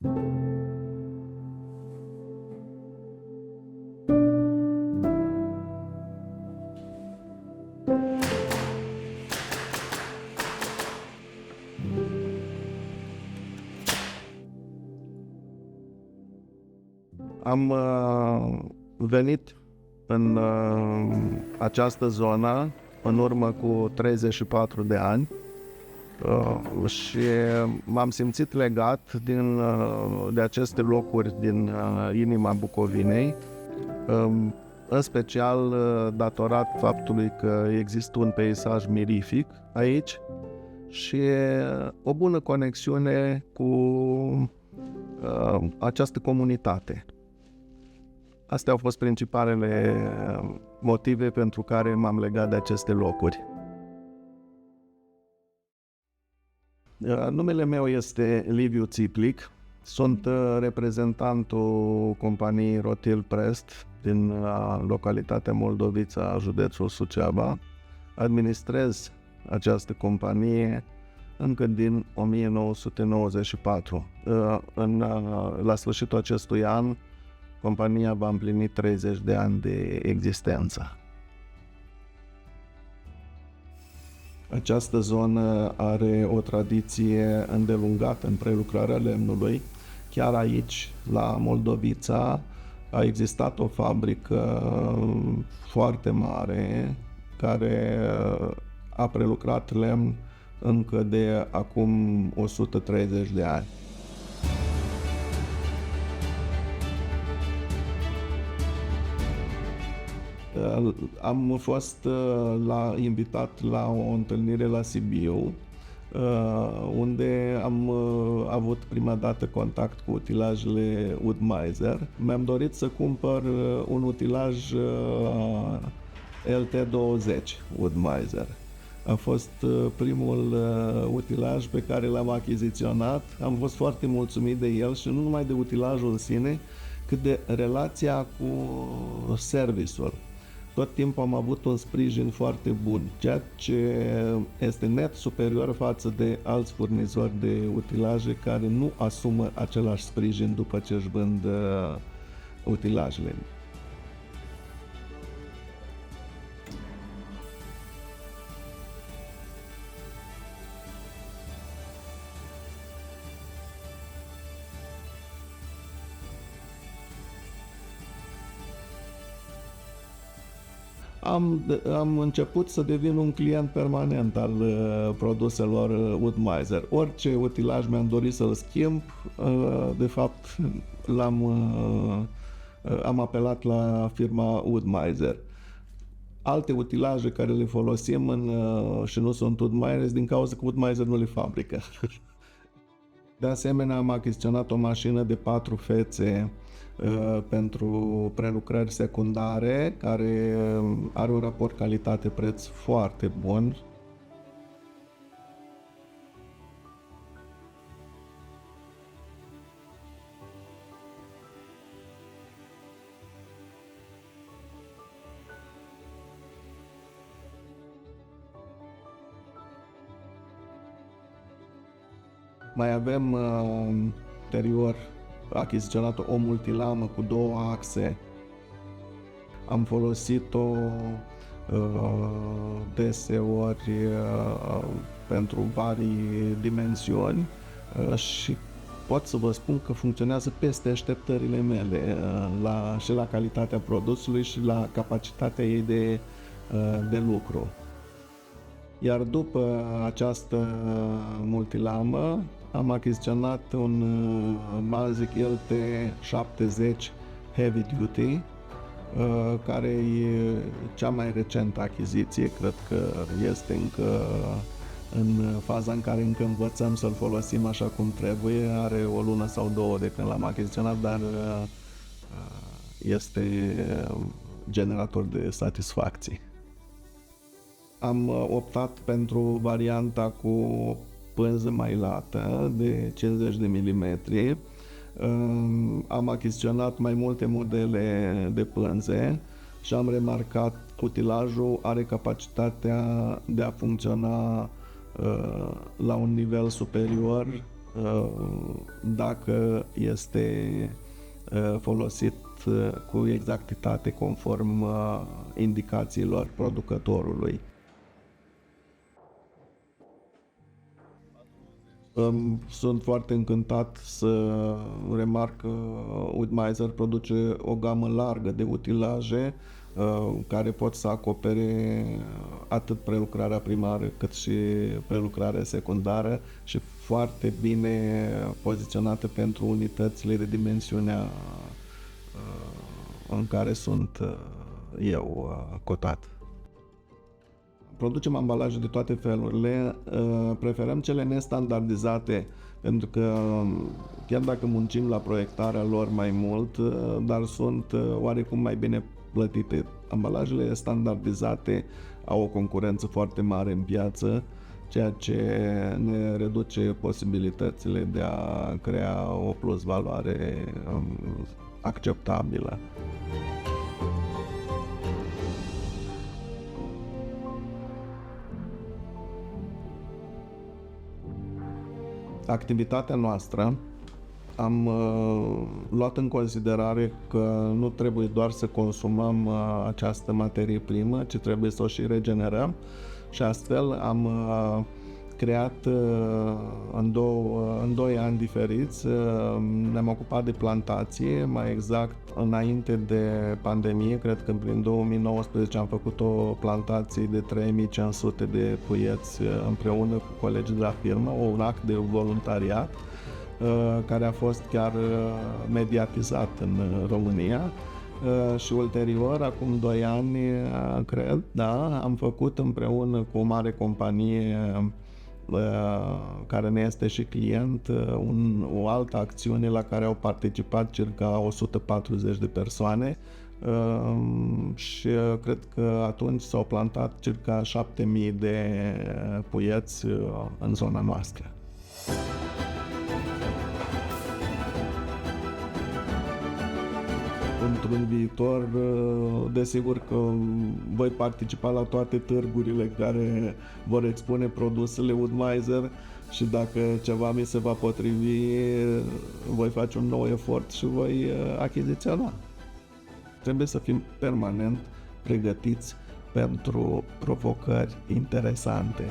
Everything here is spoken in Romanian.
Am venit în această zonă în urmă cu 34 de ani și m-am simțit legat de aceste locuri din inima Bucovinei, în special datorat faptului că există un peisaj mirific aici și o bună conexiune cu această comunitate. Astea au fost principalele motive pentru care m-am legat de aceste locuri. Numele meu este Liviu Țiplic, sunt reprezentantul companiei Rotil Prest din localitatea Moldovița, județul Suceava. Administrez această companie încă din 1994. La sfârșitul acestui an, compania va împlini 30 de ani de existență. Această zonă are o tradiție îndelungată în prelucrarea lemnului. Chiar aici, la Moldovița, a existat o fabrică foarte mare care a prelucrat lemn încă de acum 130 de ani. Am fost invitat la o întâlnire la Sibiu, unde am avut prima dată contact cu utilajele Wood-Mizer. Mi-am dorit să cumpăr un utilaj LT20 Wood-Mizer. A fost primul utilaj pe care l-am achiziționat. Am fost foarte mulțumit de el și nu numai de utilajul în sine, cât de relația cu serviciul. Tot timpul am avut un sprijin foarte bun, ceea ce este net superior față de alți furnizori de utilaje care nu asumă același sprijin după ce își vând utilajele. Am început să devin un client permanent al produselor Wood-Mizer. Orice utilaj mi-am dorit să-l schimb, de fapt am apelat la firma Wood-Mizer. Alte utilaje care le folosim și nu sunt Wood-Mizer din cauza că Wood-Mizer nu le fabrică. De asemenea, am achiziționat o mașină de 4 fețe pentru prelucrări secundare, care are un raport calitate-preț foarte bun. Mai avem interior achiziționat o multilamă cu 2 axe. Am folosit-o deseori pentru varii dimensiuni și pot să vă spun că funcționează peste așteptările mele și la calitatea produsului și la capacitatea ei de lucru. Iar după această multilamă am achiziționat un Mazik LT70 Heavy Duty, care e cea mai recentă achiziție. Cred că este încă în faza în care încă învățăm să-l folosim așa cum trebuie. Are o lună sau 2 de când l-am achiziționat, dar este generator de satisfacție. Am optat pentru varianta cu pânză mai lată de 50 de milimetri. Am achiziționat mai multe modele de pânze și am remarcat că utilajul are capacitatea de a funcționa la un nivel superior dacă este folosit cu exactitate conform indicațiilor producătorului. Sunt foarte încântat să remarc că Wood-Mizer produce o gamă largă de utilaje care pot să acopere atât prelucrarea primară cât și prelucrarea secundară și foarte bine poziționate pentru unitățile de dimensiunea în care sunt eu cotat. Producem ambalaje de toate felurile, preferăm cele nestandardizate, pentru că chiar dacă muncim la proiectarea lor mai mult, dar sunt oarecum mai bine plătite. Ambalajele standardizate au o concurență foarte mare în piață, ceea ce ne reduce posibilitățile de a crea o plusvaloare acceptabilă. Activitatea noastră am luat în considerare că nu trebuie doar să consumăm această materie primă, ci trebuie să o și regenerăm și astfel am creat în 2 ani diferiți, ne-am ocupat de plantație, mai exact înainte de pandemie, cred că prin 2019 am făcut o plantație de 3500 de puieți împreună cu colegii de la firmă, un act de voluntariat care a fost chiar mediatizat în România. Și ulterior, acum 2 ani, cred, da, am făcut împreună cu o mare companie care ne este și client, o altă acțiune la care au participat circa 140 de persoane și cred că atunci s-au plantat circa 7000 de puieți în zona noastră. Într-un viitor, desigur că voi participa la toate târgurile care vor expune produsele Wood-Mizer și dacă ceva mi se va potrivi, voi face un nou efort și voi achiziționa. Trebuie să fim permanent pregătiți pentru provocări interesante.